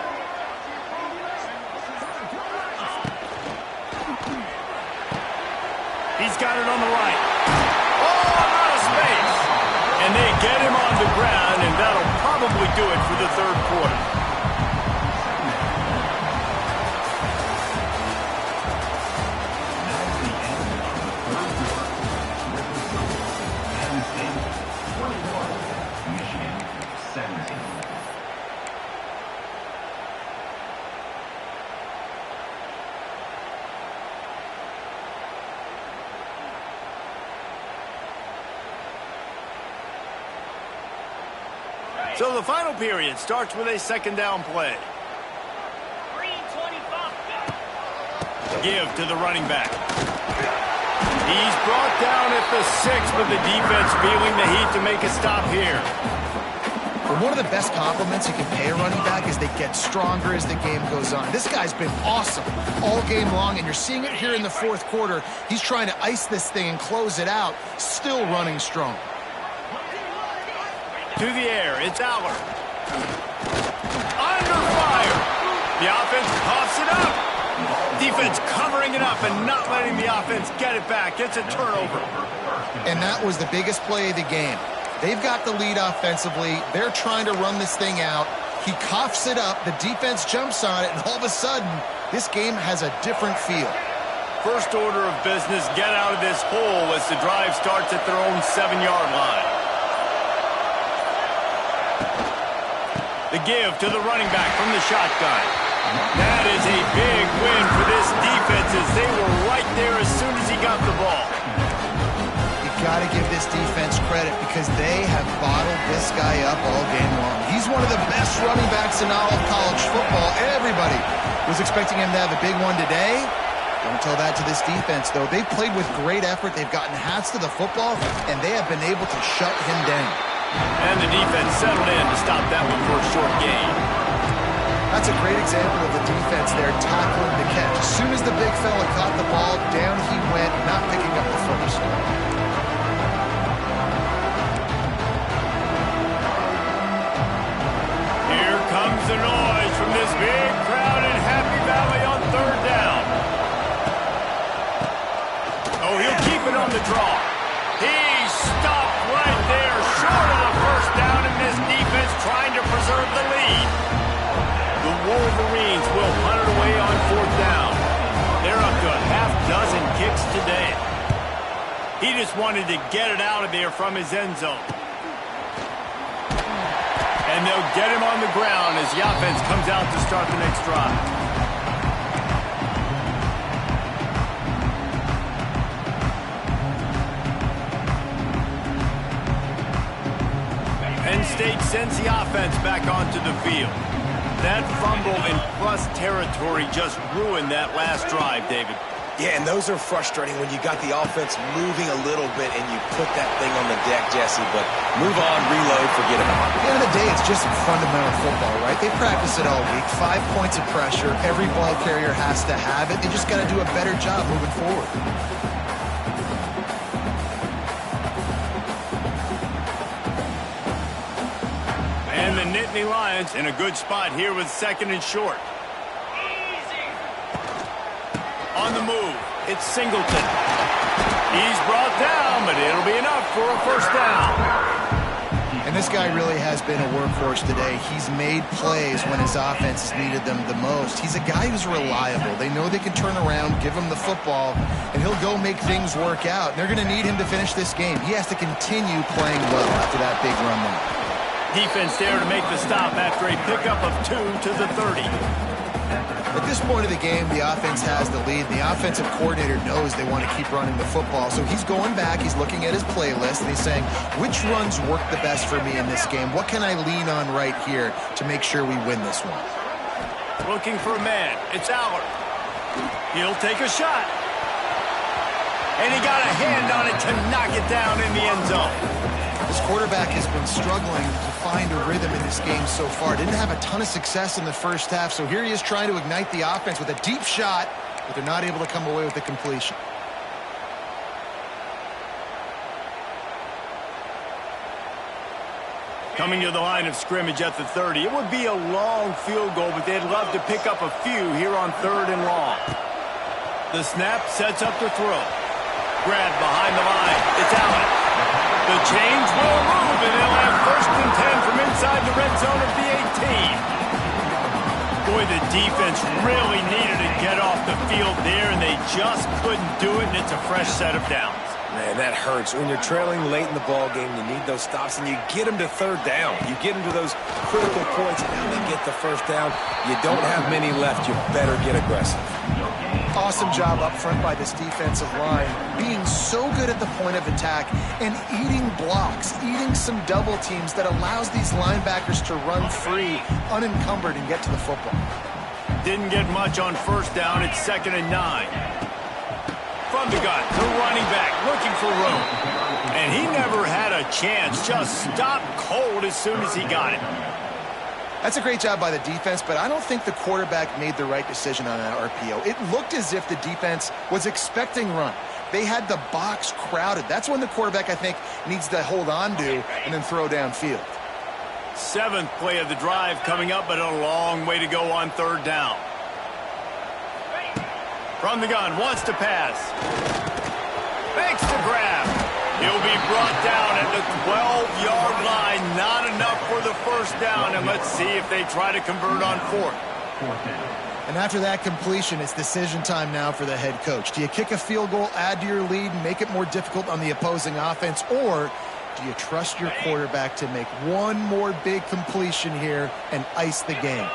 Speaker 1: He's got it on the right. Oh, out of space. And they get him on the ground, and that'll probably do it for the third quarter. So the final period starts with a second down play. Give to the running back. He's brought down at the 6, but the defense feeling the heat to make a stop here.
Speaker 2: But one of the best compliments you can pay a running back is they get stronger as the game goes on. This guy's been awesome all game long, and you're seeing it here in the fourth quarter. He's trying to ice this thing and close it out, still running strong.
Speaker 1: To the air, it's Aller. Under fire. The offense coughs it up. Defense covering it up and not letting the offense get it back. It's a turnover.
Speaker 2: And that was the biggest play of the game. They've got the lead offensively. They're trying to run this thing out. He coughs it up. The defense jumps on it, and all of a sudden, this game has a different feel.
Speaker 1: First order of business, get out of this hole as the drive starts at their own 7-yard line. The give to the running back from the shotgun. That is a big win for this defense as they were right there as soon as he got the ball.
Speaker 2: You got to give this defense credit because they have bottled this guy up all game long. He's one of the best running backs in all of college football. Everybody was expecting him to have a big one today. Don't tell that to this defense, though. They've played with great effort. They've gotten hats to the football, and they have been able to shut him down.
Speaker 1: And the defense settled in to stop that one for a short gain.
Speaker 2: That's a great example of the defense there tackling the catch. As soon as the big fella caught the ball, down he went, not picking up the first.
Speaker 1: Here comes the noise from this big crowd in Happy Valley on third down. Oh, he'll keep it on the draw. He stopped right there, short of the first down, and this defense trying to preserve the lead. The Wolverines will hunt it away on fourth down. They're up to a half-dozen kicks today. He just wanted to get it out of there from his end zone. And they'll get him on the ground as the offense comes out to start the next drive. Penn State sends the offense back onto the field. That fumble in plus territory just ruined that last drive, David.
Speaker 3: Yeah, and those are frustrating when you got the offense moving a little bit and you put that thing on the deck, Jesse. But move on, reload, forget about it.
Speaker 2: At the end of the day, it's just fundamental football, right? They practice it all week. 5 points of pressure. Every ball carrier has to have it. They just got to do a better job moving forward.
Speaker 1: And the Nittany Lions in a good spot here with second and short. On the move, it's Singleton. He's brought down, but it'll be enough for a first down.
Speaker 2: And And this guy really has been a workhorse today. He's made plays when his offense has needed them the most. He's a guy who's reliable. They know they can turn around, give him the football, and he'll go make things work out. And they're going to need him to finish this game. He has to continue playing well after that big run there.
Speaker 1: Defense there to make the stop after a pickup of 2 to the 30.
Speaker 2: At this point of the game, the offense has the lead. The offensive coordinator knows they want to keep running the football. So he's going back, he's looking at his playlist, and he's saying, which runs work the best for me in this game? What can I lean on right here to make sure we win this one?
Speaker 1: Looking for a man. It's Allard. He'll take a shot. And he got a hand on it to knock it down in the end zone.
Speaker 2: This quarterback has been struggling to find a rhythm in this game so far. Didn't have a ton of success in the first half, so here he is trying to ignite the offense with a deep shot, but they're not able to come away with the completion.
Speaker 1: Coming to the line of scrimmage at the 30. It would be a long field goal, but they'd love to pick up a few here on 3rd and long. The snap sets up the throw. Grab behind the line. It's Allen. The change will move, and they'll have 1st and 10 from inside the red zone of the 18. Boy, the defense really needed to get off the field there, and they just couldn't do it, and it's a fresh set of downs.
Speaker 3: Man, that hurts. When you're trailing late in the ball game, you need those stops, and you get them to 3rd down. You get them to those critical points, and now they get the 1st down. You don't have many left. You better get aggressive.
Speaker 2: Awesome job up front by this defensive line, being so good at the point of attack and eating blocks, eating some double teams that allows these linebackers to run free, unencumbered, and get to the football.
Speaker 1: Didn't get much on 1st down. It's 2nd and 9. From the gun, the running back looking for room. And he never had a chance. Just stopped cold as soon as he got it.
Speaker 2: That's a great job by the defense, but I don't think the quarterback made the right decision on that RPO. It looked as if the defense was expecting run. They had the box crowded. That's when the quarterback, I think, needs to hold on to and then throw downfield.
Speaker 1: 7th play of the drive coming up, but a long way to go on 3rd down. From the gun, wants to pass. Makes the grab. He'll be brought down at the 12-yard line. Not enough for the 1st down, and let's see if they try to convert on 4th.
Speaker 2: And after that completion, it's decision time now for the head coach. Do you kick a field goal, add to your lead, and make it more difficult on the opposing offense, or do you trust your quarterback to make one more big completion here and ice the game?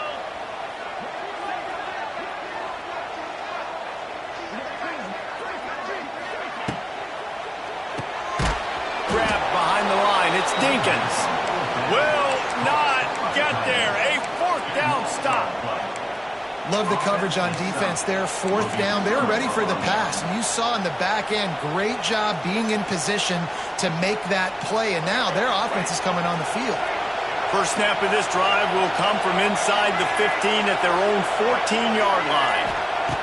Speaker 1: It's Dinkins. Will not get there. A 4th down stop.
Speaker 2: Love the coverage on defense there. 4th down. They were ready for the pass. And you saw in the back end, great job being in position to make that play. And now their offense is coming on the field.
Speaker 1: First snap of this drive will come from inside the 15 at their own 14-yard line.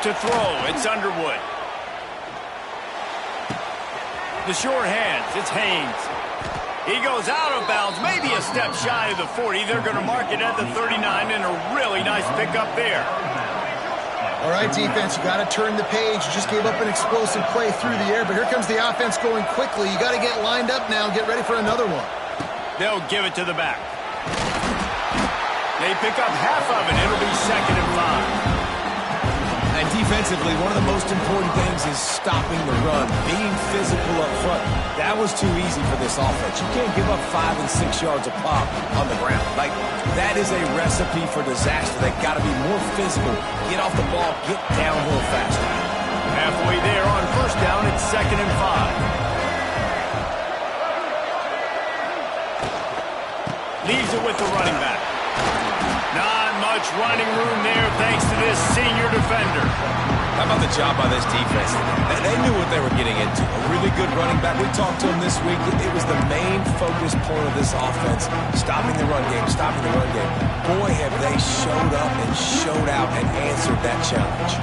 Speaker 1: To throw, it's Underwood. The sure hands, it's Haynes. He goes out of bounds, maybe a step shy of the 40. They're going to mark it at the 39, and a really nice pickup there.
Speaker 2: All right, defense, you got to turn the page. You just gave up an explosive play through the air, but here comes the offense going quickly. You got to get lined up now and get ready for another one.
Speaker 1: They'll give it to the back. They pick up half of it. It'll be 2nd and 5.
Speaker 3: And defensively, one of the most important things is stopping the run, being physical up front. That was too easy for this offense. You can't give up 5 and 6 yards a pop on the ground. Like, that is a recipe for disaster. They've got to be more physical, get off the ball, get downhill faster.
Speaker 1: Halfway there on 1st down, it's 2nd and 5. Leaves it with the running back. Not much running room there thanks to this senior defender.
Speaker 3: How about the job by this defense? They knew what they were getting into. A really good running back. We talked to him this week. It was the main focus point of this offense. Stopping the run game, stopping the run game. Boy, have they showed up and showed out and answered that challenge.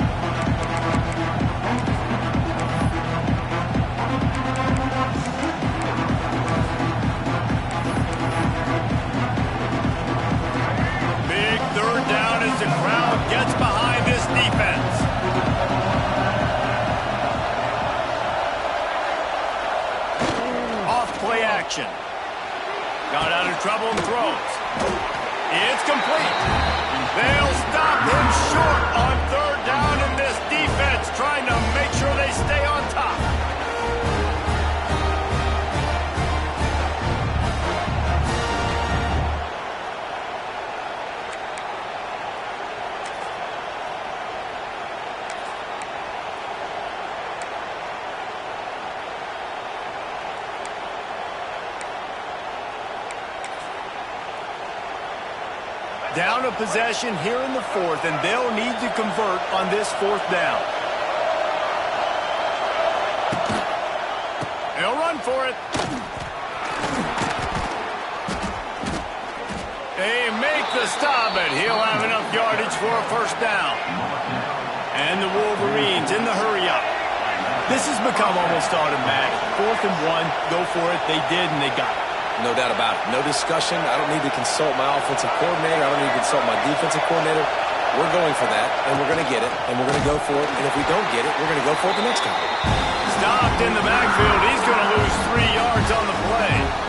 Speaker 1: The crowd gets behind this defense. Off play action. Got out of trouble and throws. It's complete. They'll stop him short on third down, and this defense trying to make sure they stay on top. Down a possession here in the fourth, and they'll need to convert on this fourth down. They'll run for it. They make the stop, but he'll have enough yardage for a first down. And the Wolverines in the hurry-up. This has become almost automatic. 4th and 1, go for it. They did, and they got it.
Speaker 3: No doubt about it. No discussion. I don't need to consult my offensive coordinator. I don't need to consult my defensive coordinator. We're going for that, and we're going to get it, and we're going to go for it. And if we don't get it, we're going to go for it the next time.
Speaker 1: Stopped in the backfield. He's going to lose 3 yards on the play.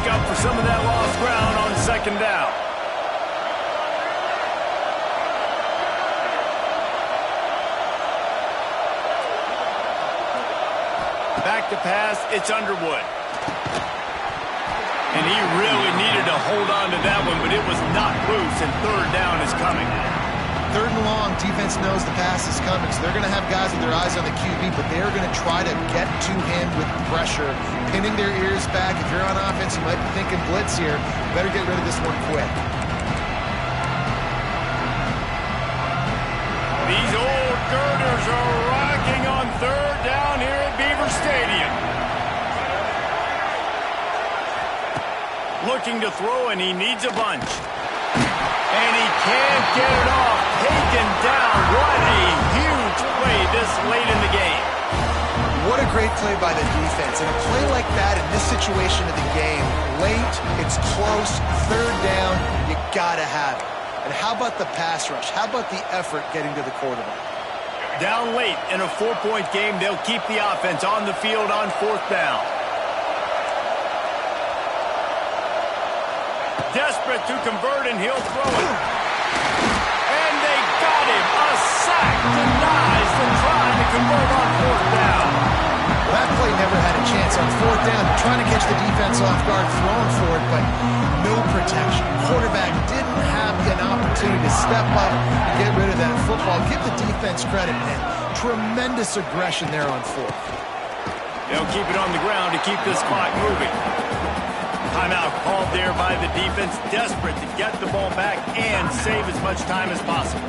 Speaker 1: Up for some of that lost ground on second down. Back to pass, it's Underwood. And he really needed to hold on to that one, but it was not loose, and third down is coming.
Speaker 2: 3rd and long, defense knows the pass is coming, so they're going to have guys with their eyes on the QB, but they're going to try to get to him with pressure, pinning their ears back. If you're on offense, you might be thinking blitz here. Better get rid of this one quick.
Speaker 1: These old girders are rocking on third down here at Beaver Stadium. Looking to throw, and he needs a bunch. And he can't get it off. Taken down. What a huge play this late in the game.
Speaker 2: What a great play by the defense. And a play like that in this situation of the game, late, it's close, third down, you gotta have it. And how about the pass rush? How about the effort getting to the quarterback?
Speaker 1: Down late in a 4-point game, they'll keep the offense on the field on 4th down. Desperate to convert, and he'll throw it. And they got him. A sack denies the try to convert on 4th down.
Speaker 2: Well, that play never had a chance on 4th down. They're trying to catch the defense off guard, throwing for it, but no protection. Quarterback didn't have an opportunity to step up and get rid of that football. Give the defense credit, man. Tremendous aggression there on 4th.
Speaker 1: They'll keep it on the ground to keep this clock moving. Timeout called there by the defense, desperate to get the ball back and save as much time as possible.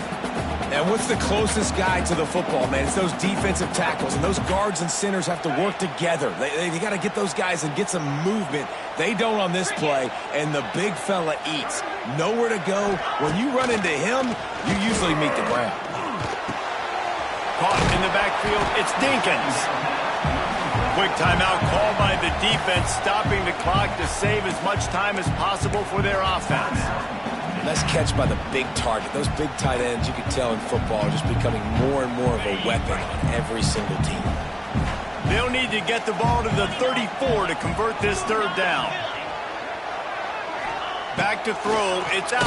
Speaker 3: And what's the closest guy to the football, man? It's those defensive tackles, and those guards and centers have to work together. They got to get those guys and get some movement. They don't on this play, and the big fella eats. Nowhere to go. When you run into him, you usually meet the ground.
Speaker 1: Caught in the backfield, it's Dinkins. Quick timeout called by the defense, stopping the clock to save as much time as possible for their offense.
Speaker 3: Nice catch by the big target. Those big tight ends, you can tell in football, are just becoming more and more of a weapon on every single team.
Speaker 1: They'll need to get the ball to the 34 to convert this third down. Back to throw, it's out.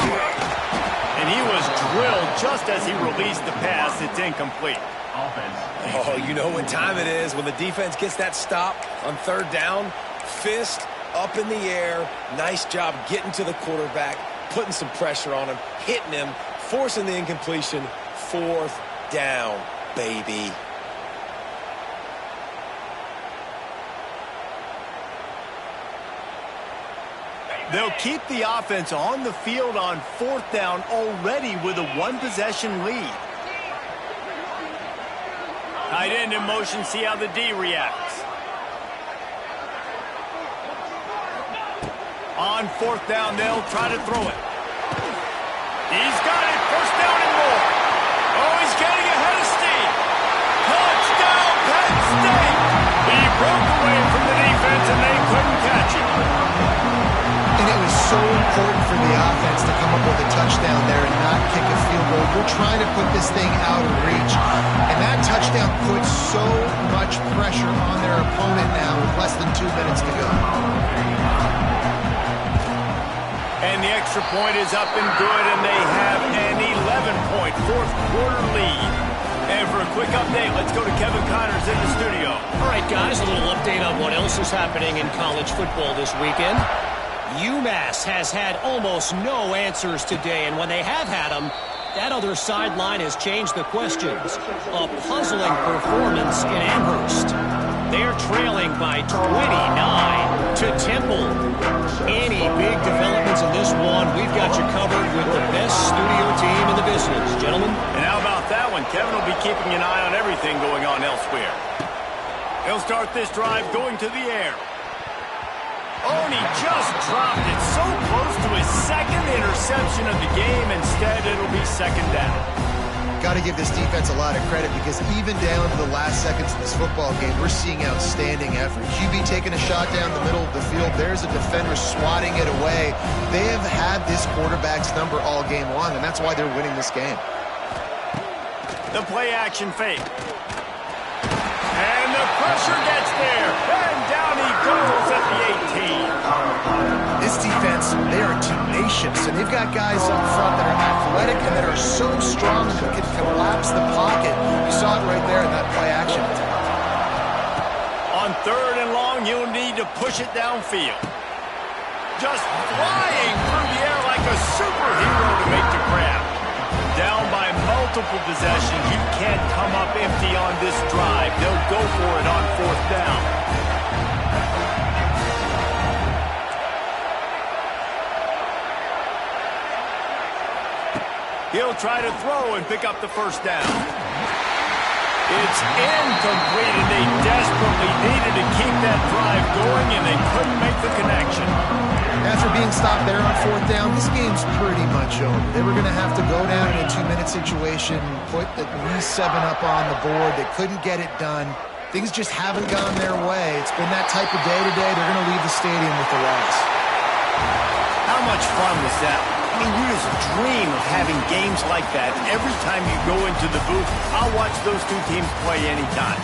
Speaker 1: And he was drilled just as he released the pass. It's incomplete.
Speaker 3: Oh, you know what time it is when the defense gets that stop on third down. Fist up in the air. Nice job getting to the quarterback, putting some pressure on him, hitting him, forcing the incompletion. 4th down, baby.
Speaker 1: They'll keep the offense on the field on 4th down already with a 1-possession lead. Tight end in motion, see how the D reacts. On 4th down, they'll try to throw it. He's got it, 1st down and more. Oh, he's getting ahead of steam. Touchdown, Penn State. He broke away from the defense, and they couldn't catch it.
Speaker 2: so important for the offense to come up with a touchdown there and not kick a field goal. You're trying to put this thing out of reach. And that touchdown puts so much pressure on their opponent now with less than 2 minutes to go.
Speaker 1: And the extra point is up and good, and they have an 11-point fourth-quarter lead. And for a quick update, let's go to Kevin Connors in the studio.
Speaker 4: All right, guys, a little update on what else is happening in college football this weekend. UMass has had almost no answers today, and when they have had them, that other sideline has changed the questions. A puzzling performance in Amherst. They're trailing by 29 to Temple. Any big developments in this one, we've got you covered with the best studio team in the business, gentlemen.
Speaker 1: And how about that one? Kevin will be keeping an eye on everything going on elsewhere. He'll start this drive going to the air. Oh, and he just dropped it so close to his second interception of the game. Instead, it'll be second down.
Speaker 2: Got to give this defense a lot of credit because even down to the last seconds of this football game, we're seeing outstanding effort. QB taking a shot down the middle of the field. There's a defender swatting it away. They have had this quarterback's number all game long, and that's why they're winning this game.
Speaker 1: The play-action fake. And the pressure gets there. And down he goes at the 18.
Speaker 2: This defense, they are tenacious, and they've got guys up front that are athletic and that are so strong that can collapse the pocket. You saw it right there in that play action.
Speaker 1: On third and long, you'll need to push it downfield. Just flying through the air like a superhero to make the grab. Down by multiple possessions, you can't come up empty on this drive. They'll go for it on fourth down. He'll try to throw and pick up the first down. It's incomplete, and they desperately needed to keep that drive going, and they couldn't make the connection.
Speaker 2: After being stopped there on fourth down, this game's pretty much over. They were going to have to go down in a 2-minute situation, put at least 7 up on the board. They couldn't get it done. Things just haven't gone their way. It's been that type of day today. They're going to leave the stadium with the loss.
Speaker 1: How much fun was that? I mean, you just dream of having games like that. Every time you go into the booth, I'll watch those two teams play anytime.